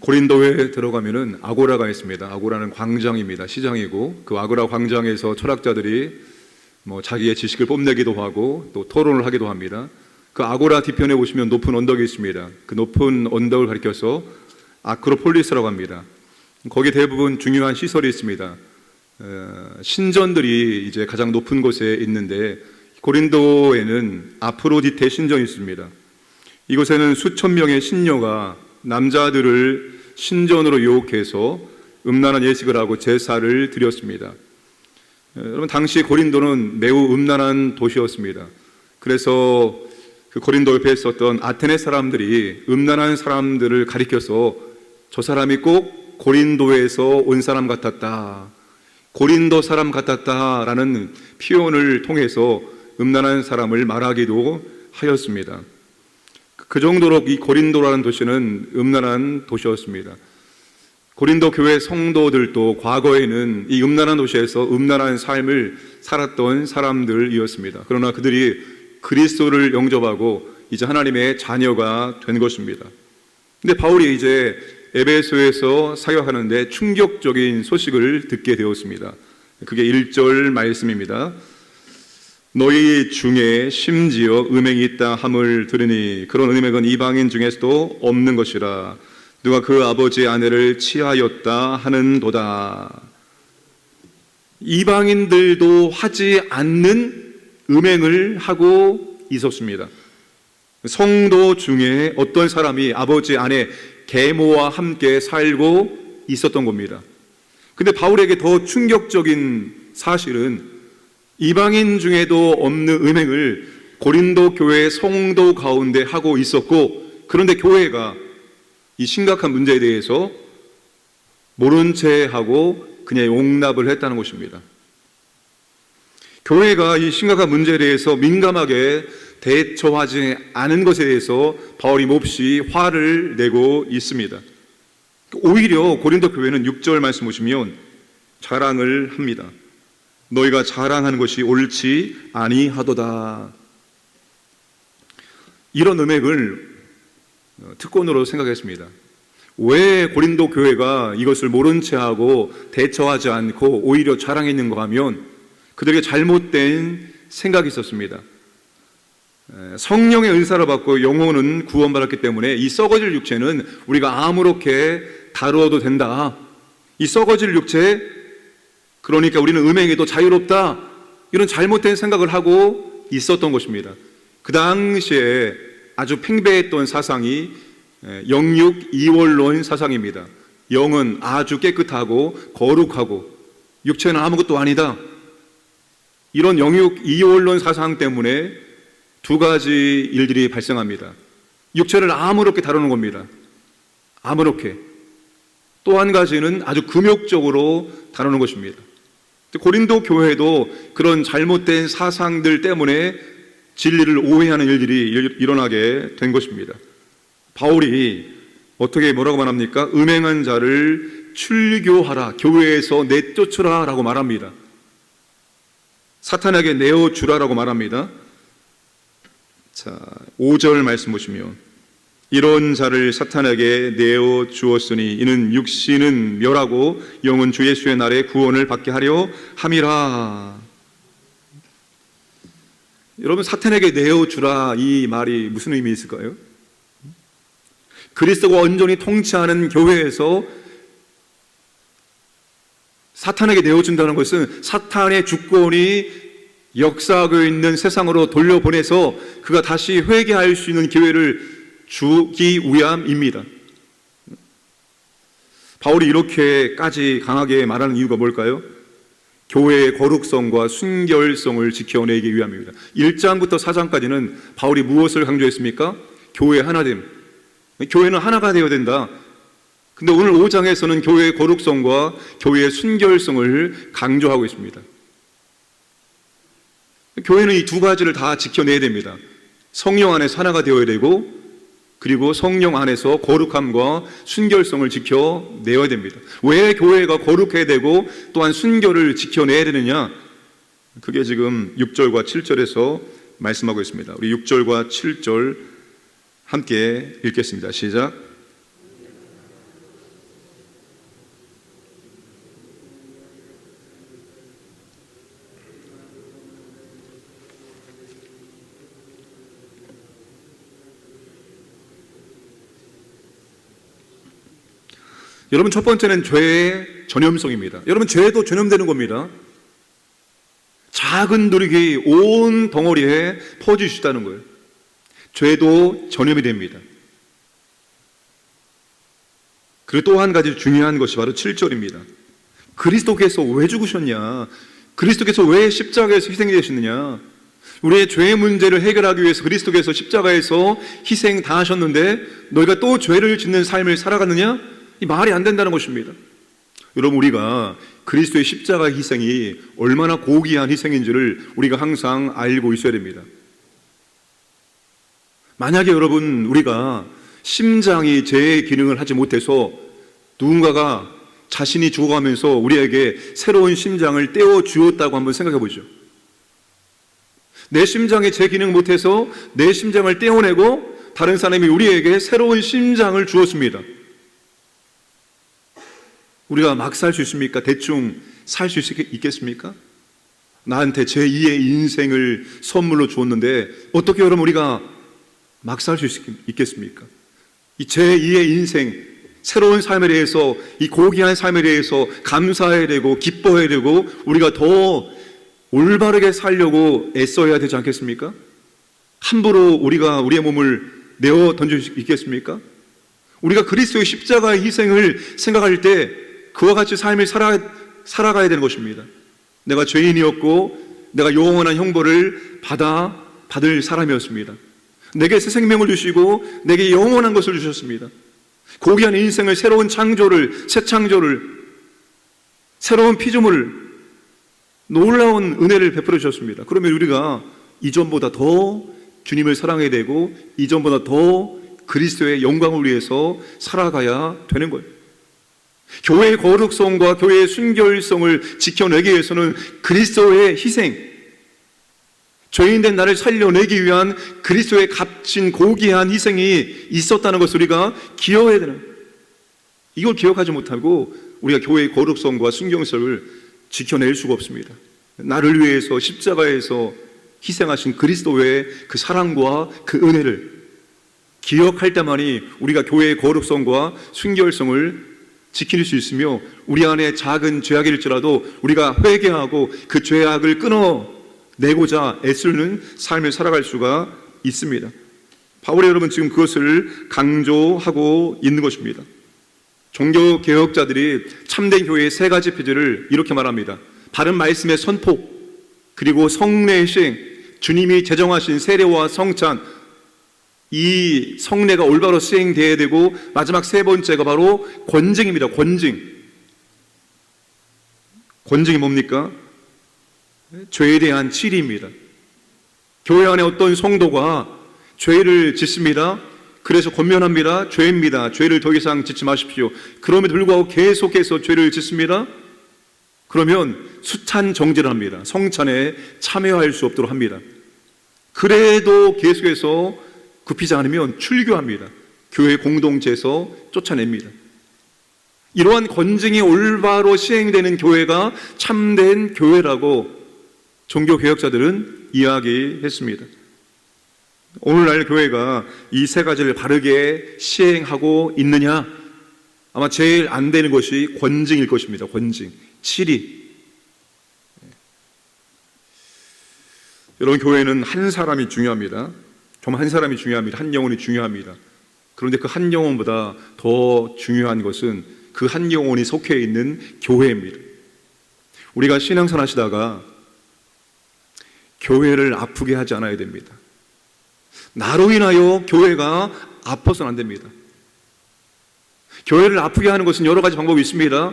고린도에 들어가면은 아고라가 있습니다. 아고라는 광장입니다. 시장이고, 그 아고라 광장에서 철학자들이 자기의 지식을 뽐내기도 하고 또 토론을 하기도 합니다. 그 아고라 뒤편에 보시면 높은 언덕이 있습니다. 그 높은 언덕을 가리켜서 아크로폴리스라고 합니다. 거기 대부분 중요한 시설이 있습니다. 신전들이 이제 가장 높은 곳에 있는데, 고린도에는 아프로디테 신전이 있습니다. 이곳에는 수천 명의 신녀가 남자들을 신전으로 유혹해서 음란한 예식을 하고 제사를 드렸습니다. 여러분, 당시 고린도는 매우 음란한 도시였습니다. 그래서 그 고린도 옆에 있었던 아테네 사람들이 음란한 사람들을 가리켜서 저 사람이 꼭 고린도에서 온 사람 같았다, 고린도 사람 같았다라는 표현을 통해서 음란한 사람을 말하기도 하였습니다. 그 정도로 이 고린도라는 도시는 음란한 도시였습니다. 고린도 교회 성도들도 과거에는 이 음란한 도시에서 음란한 삶을 살았던 사람들이었습니다. 그러나 그들이 그리스도를 영접하고 이제 하나님의 자녀가 된 것입니다. 근데 바울이 이제 에베소에서 사역하는데 충격적인 소식을 듣게 되었습니다. 그게 1절 말씀입니다. 너희 중에 심지어 음행이 있다 함을 들으니 그런 음행은 이방인 중에서도 없는 것이라. 누가 그 아버지의 아내를 취하였다 하는도다. 이방인들도 하지 않는 음행을 하고 있었습니다. 성도 중에 어떤 사람이 아버지 아내 계모와 함께 살고 있었던 겁니다. 근데 바울에게 더 충격적인 사실은 이방인 중에도 없는 음행을 고린도 교회 성도 가운데 하고 있었고, 그런데 교회가 이 심각한 문제에 대해서 모른 채 하고 그냥 용납을 했다는 것입니다. 교회가 이 심각한 문제에 대해서 민감하게 대처하지 않은 것에 대해서 바울이 몹시 화를 내고 있습니다. 오히려 고린도 교회는 6절 말씀 보시면 자랑을 합니다. 너희가 자랑하는 것이 옳지 아니하도다. 이런 음행을 특권으로 생각했습니다. 왜 고린도 교회가 이것을 모른 채 하고 대처하지 않고 오히려 자랑했는가 하면 그들에게 잘못된 생각이 있었습니다. 성령의 은사를 받고 영혼은 구원받았기 때문에 이 썩어질 육체는 우리가 아무렇게 다루어도 된다. 이 썩어질 육체, 그러니까 우리는 음행에도 자유롭다. 이런 잘못된 생각을 하고 있었던 것입니다. 그 당시에 아주 팽배했던 사상이 영육 이원론 사상입니다. 영은 아주 깨끗하고 거룩하고 육체는 아무것도 아니다. 이런 영육 이원론 사상 때문에 두 가지 일들이 발생합니다. 육체를 아무렇게 다루는 겁니다. 아무렇게. 또 한 가지는 아주 금욕적으로 다루는 것입니다. 고린도 교회도 그런 잘못된 사상들 때문에 진리를 오해하는 일들이 일어나게 된 것입니다. 바울이 어떻게 뭐라고 말합니까? 음행한 자를 출교하라, 교회에서 내쫓으라 라고 말합니다. 사탄에게 내어주라라고 말합니다. 자, 5절 말씀 보시면 이런 자를 사탄에게 내어 주었으니 이는 육신은 멸하고 영은 주 예수의 날에 구원을 받게 하려 함이라. 여러분, 사탄에게 내어 주라, 이 말이 무슨 의미 있을까요? 그리스도가 온전히 통치하는 교회에서 사탄에게 내어준다는 것은 사탄의 주권이 역사하고 있는 세상으로 돌려보내서 그가 다시 회개할 수 있는 기회를 주기 위함입니다. 바울이 이렇게까지 강하게 말하는 이유가 뭘까요? 교회의 거룩성과 순결성을 지켜내기 위함입니다. 1장부터 4장까지는 바울이 무엇을 강조했습니까? 교회의 하나됨. 교회는 하나가 되어야 된다. 근데 오늘 5장에서는 교회의 거룩성과 교회의 순결성을 강조하고 있습니다. 교회는 이 두 가지를 다 지켜내야 됩니다. 성령 안에서 하나가 되어야 되고, 그리고 성령 안에서 거룩함과 순결성을 지켜내야 됩니다. 왜 교회가 거룩해야 되고 또한 순결을 지켜내야 되느냐? 그게 지금 6절과 7절에서 말씀하고 있습니다. 우리 6절과 7절 함께 읽겠습니다. 시작. 여러분, 첫 번째는 죄의 전염성입니다. 여러분, 죄도 전염되는 겁니다. 작은 누리기 온 덩어리에 퍼질 수 있다는 거예요. 죄도 전염이 됩니다. 그리고 또 한 가지 중요한 것이 바로 7절입니다. 그리스도께서 왜 죽으셨냐? 그리스도께서 왜 십자가에서 희생되셨느냐? 우리의 죄의 문제를 해결하기 위해서 그리스도께서 십자가에서 희생 다 하셨는데 너희가 또 죄를 짓는 삶을 살아가느냐? 이 말이 안 된다는 것입니다. 여러분, 우리가 그리스도의 십자가 희생이 얼마나 고귀한 희생인지를 우리가 항상 알고 있어야 됩니다. 만약에 여러분, 우리가 심장이 제 기능을 하지 못해서 누군가가 자신이 죽어가면서 우리에게 새로운 심장을 떼어 주었다고 한번 생각해 보죠. 내 심장이 제 기능 못해서 내 심장을 떼어내고 다른 사람이 우리에게 새로운 심장을 주었습니다. 우리가 막 살 수 있습니까? 대충 살 수 있겠습니까? 나한테 제2의 인생을 선물로 주었는데 어떻게 여러분 우리가 막 살 수 있겠습니까? 이 제2의 인생, 새로운 삶에 대해서, 이 고귀한 삶에 대해서 감사해야 되고 기뻐해야 되고 우리가 더 올바르게 살려고 애써야 되지 않겠습니까? 함부로 우리가 우리의 몸을 내어 던질 수 있겠습니까? 우리가 그리스도의 십자가의 희생을 생각할 때 그와 같이 삶을 살아가야 되는 것입니다. 내가 죄인이었고 내가 영원한 형벌을 받을 사람이었습니다. 내게 새 생명을 주시고 내게 영원한 것을 주셨습니다. 고귀한 인생을, 새로운 창조를, 새 창조를, 새로운 피조물을, 놀라운 은혜를 베풀어 주셨습니다. 그러면 우리가 이전보다 더 주님을 사랑해야 되고 이전보다 더 그리스도의 영광을 위해서 살아가야 되는 거예요. 교회의 거룩성과 교회의 순결성을 지켜내기 위해서는 그리스도의 희생, 죄인된 나를 살려내기 위한 그리스도의 값진 고귀한 희생이 있었다는 것을 우리가 기억해야 되는 거예요. 이걸 기억하지 못하고 우리가 교회의 거룩성과 순결성을 지켜낼 수가 없습니다. 나를 위해서 십자가에서 희생하신 그리스도의 그 사랑과 그 은혜를 기억할 때만이 우리가 교회의 거룩성과 순결성을 지킬 수 있으며 우리 안에 작은 죄악일지라도 우리가 회개하고 그 죄악을 끊어내고자 애쓰는 삶을 살아갈 수가 있습니다. 바울이 여러분 지금 그것을 강조하고 있는 것입니다. 종교개혁자들이 참된 교회의 세 가지 표제를 이렇게 말합니다. 바른 말씀의 선포, 그리고 성례의 시행, 주님이 제정하신 세례와 성찬, 이 성례가 올바로 시행되어야 되고 마지막 세 번째가 바로 권징입니다. 권징이 뭡니까? 죄에 대한 치리입니다. 교회 안에 어떤 성도가 죄를 짓습니다. 그래서 권면합니다. 죄입니다. 죄를 더 이상 짓지 마십시오. 그럼에도 불구하고 계속해서 죄를 짓습니다. 그러면 수찬 정죄를 합니다. 성찬에 참여할 수 없도록 합니다. 그래도 계속해서 굽히지 않으면 출교합니다. 교회 공동체에서 쫓아냅니다. 이러한 권징이 올바로 시행되는 교회가 참된 교회라고 종교개혁자들은 이야기했습니다. 오늘날 교회가 이 세 가지를 바르게 시행하고 있느냐? 아마 제일 안 되는 것이 권징일 것입니다. 권징, 치리. 여러분, 교회는 한 사람이 중요합니다. 정말 한 사람이 중요합니다. 한 영혼이 중요합니다. 그런데 그 한 영혼보다 더 중요한 것은 그 한 영혼이 속해 있는 교회입니다. 우리가 신앙생활 하시다가 교회를 아프게 하지 않아야 됩니다. 나로 인하여 교회가 아파서는 안 됩니다. 교회를 아프게 하는 것은 여러 가지 방법이 있습니다.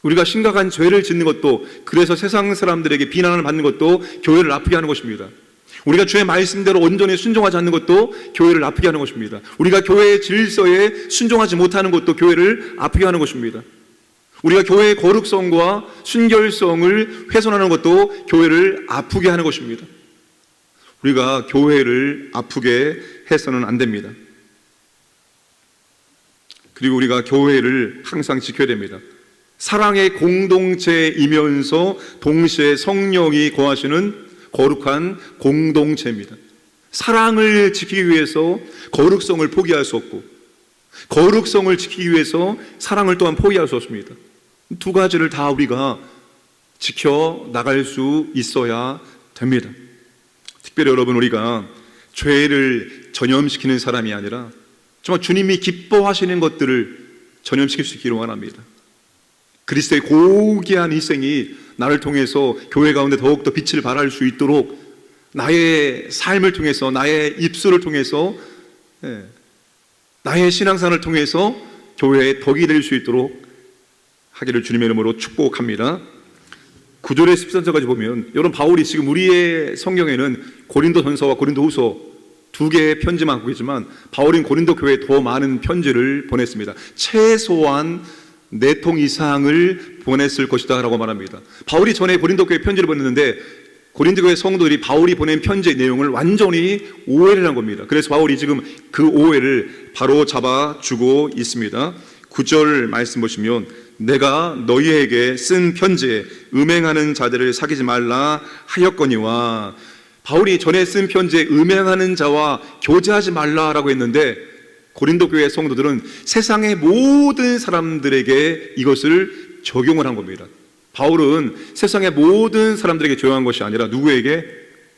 우리가 심각한 죄를 짓는 것도, 그래서 세상 사람들에게 비난을 받는 것도 교회를 아프게 하는 것입니다. 우리가 주의 말씀대로 온전히 순종하지 않는 것도 교회를 아프게 하는 것입니다. 우리가 교회의 질서에 순종하지 못하는 것도 교회를 아프게 하는 것입니다. 우리가 교회의 거룩성과 순결성을 훼손하는 것도 교회를 아프게 하는 것입니다. 우리가 교회를 아프게 해서는 안 됩니다. 그리고 우리가 교회를 항상 지켜야 됩니다. 사랑의 공동체이면서 동시에 성령이 거하시는 거룩한 공동체입니다. 사랑을 지키기 위해서 거룩성을 포기할 수 없고 거룩성을 지키기 위해서 사랑을 또한 포기할 수 없습니다. 두 가지를 다 우리가 지켜 나갈 수 있어야 됩니다. 특별히 여러분, 우리가 죄를 전염시키는 사람이 아니라 정말 주님이 기뻐하시는 것들을 전염시킬 수 있기를 원합니다. 그리스도의 고귀한 희생이 나를 통해서 교회 가운데 더욱더 빛을 발할 수 있도록 나의 삶을 통해서, 나의 입술을 통해서, 나의 신앙생활을 통해서 교회의 덕이 될 수 있도록 하기를 주님의 이름으로 축복합니다. 9절에 13절까지 보면, 여러분, 바울이 지금 우리의 성경에는 고린도전서와 고린도후서 두 개의 편지만 갖고 있지만 바울은 고린도 교회에 더 많은 편지를 보냈습니다. 최소한 4통 이상을 보냈을 것이다 라고 말합니다. 바울이 전에 고린도 교회에 편지를 보냈는데 고린도 교회 성도들이 바울이 보낸 편지의 내용을 완전히 오해를 한 겁니다. 그래서 바울이 지금 그 오해를 바로 잡아주고 있습니다. 9절 말씀 보시면, 내가 너희에게 쓴 편지에 음행하는 자들을 사귀지 말라 하였거니와, 바울이 전에 쓴 편지에 음행하는 자와 교제하지 말라라고 했는데 고린도 교회 성도들은 세상의 모든 사람들에게 이것을 적용을 한 겁니다. 바울은 세상의 모든 사람들에게 적용한 것이 아니라 누구에게?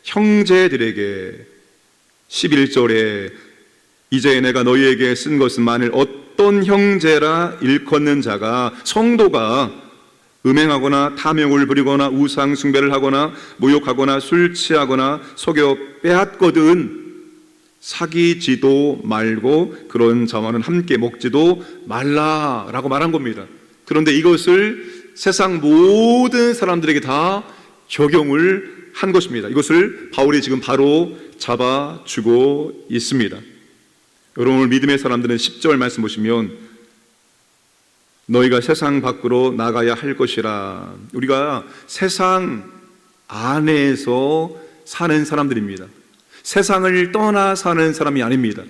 형제들에게. 11절에 이제 내가 너희에게 쓴 것은 만일 어떤 형제라 일컫는 자가, 성도가 음행하거나 탐욕을 부리거나 우상 숭배를 하거나 모욕하거나 술 취하거나 속여 빼앗거든 사귀지도 말고 그런 자와는 함께 먹지도 말라라고 말한 겁니다. 그런데 이것을 세상 모든 사람들에게 다 적용을 한 것입니다. 이것을 바울이 지금 바로 잡아주고 있습니다. 여러분, 오늘 믿음의 사람들은 10절 말씀 보시면, 너희가 세상 밖으로 나가야 할 것이라. 우리가 세상 안에서 사는 사람들입니다. 세상을 떠나 사는 사람이 아닙니다.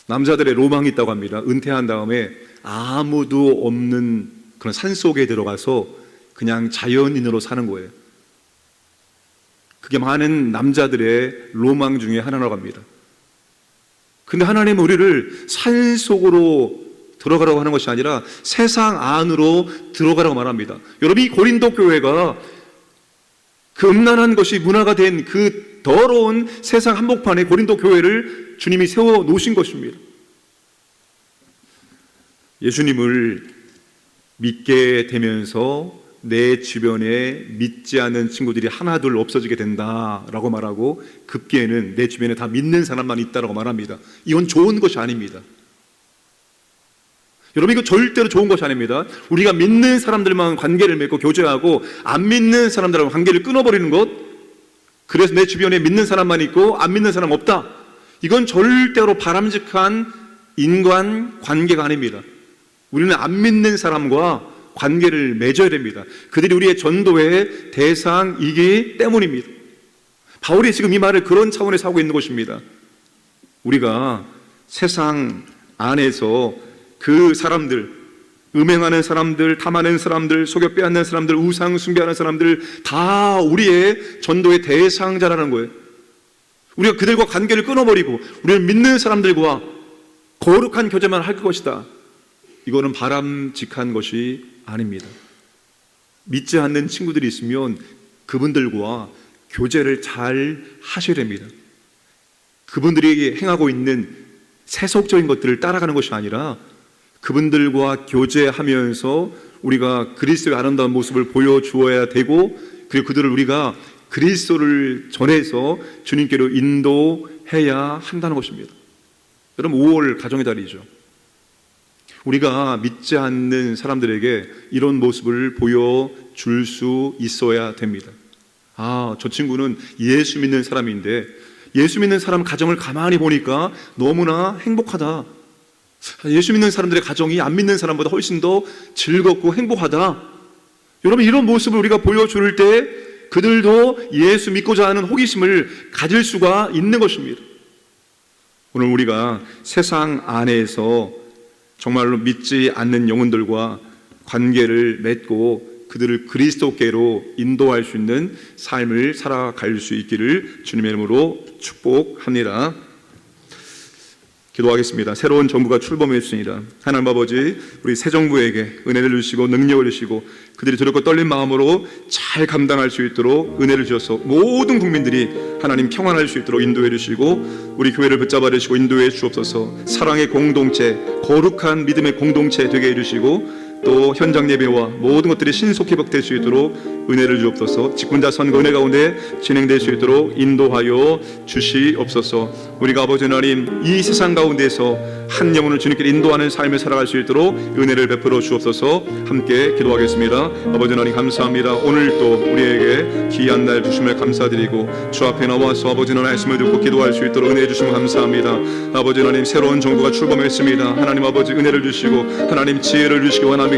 남자들의 로망이 있다고 합니다. 은퇴한 다음에 아무도 없는 그런 산속에 들어가서 그냥 자연인으로 사는 거예요. 그게 많은 남자들의 로망 중에 하나라고 합니다. 근데 하나님은 우리를 산속으로 들어가라고 하는 것이 아니라 세상 안으로 들어가라고 말합니다. 여러분, 이 고린도 교회가 그 음란한 것이 문화가 된 그 더러운 세상 한복판에 고린도 교회를 주님이 세워 놓으신 것입니다. 예수님을 믿게 되면서 내 주변에 믿지 않는 친구들이 하나둘 없어지게 된다라고 말하고, 급기에는 내 주변에 다 믿는 사람만 있다라고 말합니다. 이건 좋은 것이 아닙니다. 여러분, 이거 절대로 좋은 것이 아닙니다. 우리가 믿는 사람들만 관계를 맺고 교제하고 안 믿는 사람들하고 관계를 끊어버리는 것, 그래서 내 주변에 믿는 사람만 있고 안 믿는 사람 없다, 이건 절대로 바람직한 인간 관계가 아닙니다. 우리는 안 믿는 사람과 관계를 맺어야 됩니다. 그들이 우리의 전도의 대상이기 때문입니다. 바울이 지금 이 말을 그런 차원에서 하고 있는 것입니다. 우리가 세상 안에서 그 사람들, 음행하는 사람들, 탐하는 사람들, 속여 빼앗는 사람들, 우상 숭배하는 사람들 다 우리의 전도의 대상자라는 거예요. 우리가 그들과 관계를 끊어버리고 우리를 믿는 사람들과 거룩한 교제만 할 것이다, 이거는 바람직한 것이 아닙니다. 믿지 않는 친구들이 있으면 그분들과 교제를 잘 하셔야 됩니다. 그분들이 행하고 있는 세속적인 것들을 따라가는 것이 아니라 그분들과 교제하면서 우리가 그리스도의 아름다운 모습을 보여주어야 되고, 그리고 그들을 우리가 그리스도를 전해서 주님께로 인도해야 한다는 것입니다. 여러분, 5월 가정의 달이죠. 우리가 믿지 않는 사람들에게 이런 모습을 보여줄 수 있어야 됩니다. 아, 저 친구는 예수 믿는 사람인데 예수 믿는 사람 가정을 가만히 보니까 너무나 행복하다. 예수 믿는 사람들의 가정이 안 믿는 사람보다 훨씬 더 즐겁고 행복하다. 여러분, 이런 모습을 우리가 보여줄 때 그들도 예수 믿고자 하는 호기심을 가질 수가 있는 것입니다. 오늘 우리가 세상 안에서 정말로 믿지 않는 영혼들과 관계를 맺고 그들을 그리스도께로 인도할 수 있는 삶을 살아갈 수 있기를 주님의 이름으로 축복합니다. 기도하겠습니다. 새로운 정부가 출범했습니다. 하나님 아버지, 우리 새 정부에게 은혜를 주시고 능력을 주시고 그들이 두렵고 떨린 마음으로 잘 감당할 수 있도록 은혜를 주셔서 모든 국민들이 하나님 평안할 수 있도록 인도해 주시고 우리 교회를 붙잡아 주시고 인도해 주옵소서. 사랑의 공동체, 거룩한 믿음의 공동체 되게 해주시고 또 현장 예배와 모든 것들이 신속 회복될 수 있도록 은혜를 주옵소서. 직분자 선거 은혜 가운데 진행될 수 있도록 인도하여 주시옵소서. 우리가 아버지 하나님 이 세상 가운데서 한 영혼을 주님께 인도하는 삶을 살아갈 수 있도록 은혜를 베풀어 주옵소서. 함께 기도하겠습니다. 아버지 하나님 감사합니다. 오늘 또 우리에게 귀한 날 주심을 감사드리고 주 앞에 나와서 아버지 하나님 말씀을 듣고 기도할 수 있도록 은혜 주시면 감사합니다. 아버지 하나님 새로운 정부가 출범했습니다. 하나님 아버지 은혜를 주시고 하나님 지혜를 주시기 원합니다.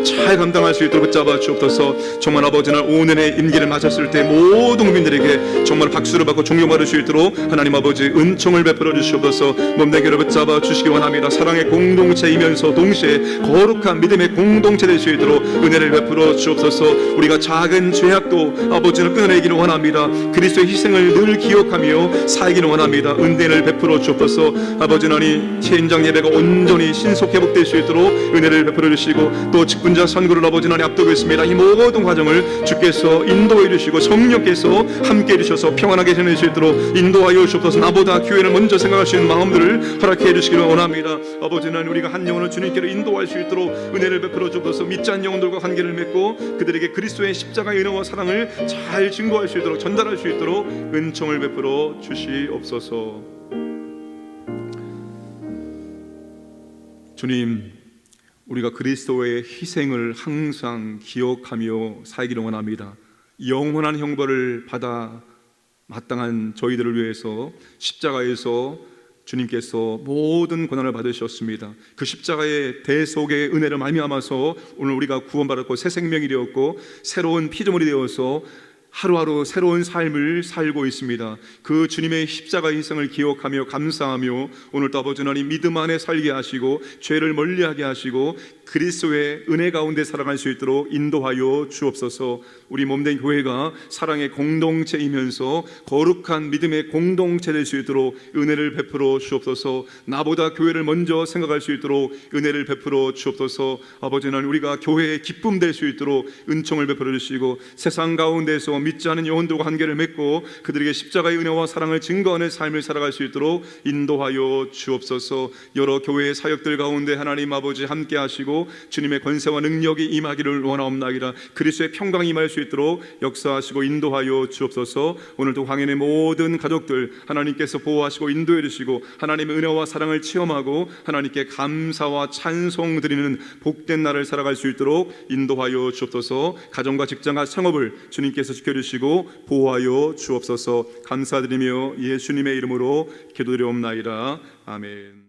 잘 감당할 수 있도록 붙잡아 주옵소서. 정말 아버지 하나님 오늘의 임기를 맞았을 때 모든 국민들에게 정말 박수를 받고 존경받을 수 있도록 하나님 아버지 은총을 베풀어 주시옵소서. 몸대기를 붙잡아 주시기 원합니다. 사랑의 공동체이면서 동시에 거룩한 믿음의 공동체 될 수 있도록 은혜를 베풀어 주옵소서. 우리가 작은 죄악도 아버지는 끊어내기를 원합니다. 그리스도의 희생을 늘 기억하며 살기를 원합니다. 은혜를 베풀어 주옵소서. 아버지 하나님 현장 예배가 온전히 신속 회복될 수 있도록 은혜를 베풀어 주시고 또 직분자 선거를 아버지 하나님 앞두고 있습니다. 이 모든 과정을 주께서 인도해 주시고 성령께서 함께 해주셔서 평안하게 지낼 수 있도록 인도하여 주옵소서. 나보다 교회를 먼저 생각할 수 있는 마음들을 허락해 주시기를 원합니다. 아버지 하나님 우리가 한 영혼을 주님께로 인도할 수 있도록 은혜를 베풀어 주옵소서. 믿지 않는 영혼들과 관계를 맺고 그들에게 그리스도의 십자가의 은혜와 사랑을 잘 증거할 수 있도록 전달할 수 있도록 은총을 베풀어 주시옵소서. 주님, 우리가 그리스도의 희생을 항상 기억하며 살기를 원합니다. 영원한 형벌을 받아 마땅한 저희들을 위해서 십자가에서 주님께서 모든 고난을 받으셨습니다. 그 십자가의 대속의 은혜를 말미암아서 오늘 우리가 구원받았고 새 생명이 되었고 새로운 피조물이 되어서 하루하루 새로운 삶을 살고 있습니다. 그 주님의 십자가의 희생을 기억하며 감사하며 오늘도 아버지 하나님 믿음 안에 살게 하시고 죄를 멀리하게 하시고 그리스도의 은혜 가운데 살아갈 수 있도록 인도하여 주옵소서. 우리 몸된 교회가 사랑의 공동체이면서 거룩한 믿음의 공동체 될 수 있도록 은혜를 베풀어 주옵소서. 나보다 교회를 먼저 생각할 수 있도록 은혜를 베풀어 주옵소서. 아버지 하나님 우리가 교회의 기쁨 될 수 있도록 은총을 베풀어 주시고 세상 가운데서 믿지 않은 영혼들과 관계를 맺고 그들에게 십자가의 은혜와 사랑을 증거하는 삶을 살아갈 수 있도록 인도하여 주옵소서. 여러 교회의 사역들 가운데 하나님 아버지 함께 하시고 주님의 권세와 능력이 임하기를 원하옵나이다. 그리스도의 평강이 임할 수 있도록 역사하시고 인도하여 주옵소서. 오늘도 광연의 모든 가족들 하나님께서 보호하시고 인도해 주시고 하나님의 은혜와 사랑을 체험하고 하나님께 감사와 찬송 드리는 복된 날을 살아갈 수 있도록 인도하여 주옵소서. 가정과 직장과 창업을 주님께서 지켜주시고 보호하여 주옵소서. 감사드리며 예수님의 이름으로 기도드리옵나이다. 아멘.